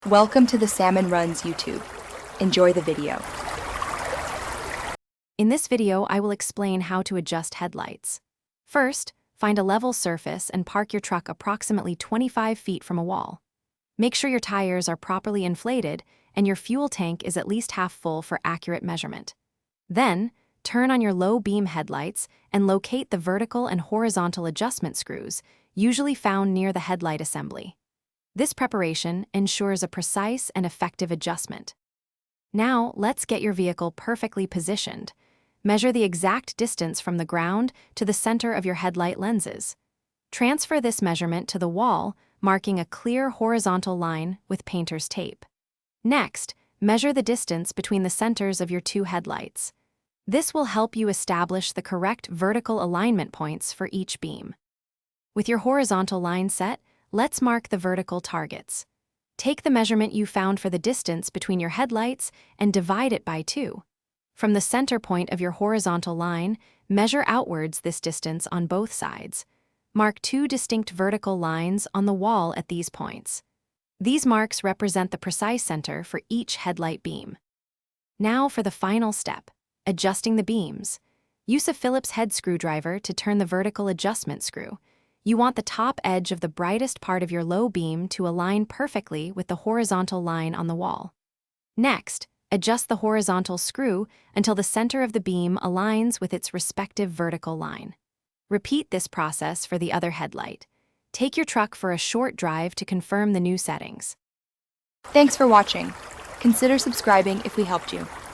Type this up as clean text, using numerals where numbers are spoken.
Welcome to the Salmon Runs YouTube. Enjoy the video. In this video, I will explain how to adjust headlights. First, find a level surface and park your truck approximately 25 feet from a wall. Make sure your tires are properly inflated and your fuel tank is at least half full for accurate measurement. Then, turn on your low beam headlights and locate the vertical and horizontal adjustment screws, usually found near the headlight assembly. This preparation ensures a precise and effective adjustment. Now, let's get your vehicle perfectly positioned. Measure the exact distance from the ground to the center of your headlight lenses. Transfer this measurement to the wall, marking a clear horizontal line with painter's tape. Next, measure the distance between the centers of your two headlights. This will help you establish the correct vertical alignment points for each beam. With your horizontal line set, let's mark the vertical targets. Take the measurement you found for the distance between your headlights and divide it by 2. From the center point of your horizontal line, measure outwards this distance on both sides. Mark 2 distinct vertical lines on the wall at these points. These marks represent the precise center for each headlight beam. Now for the final step, adjusting the beams. Use a Phillips head screwdriver to turn the vertical adjustment screw. You want the top edge of the brightest part of your low beam to align perfectly with the horizontal line on the wall. Next, adjust the horizontal screw until the center of the beam aligns with its respective vertical line. Repeat this process for the other headlight. Take your truck for a short drive to confirm the new settings. Thanks for watching. Consider subscribing if we helped you.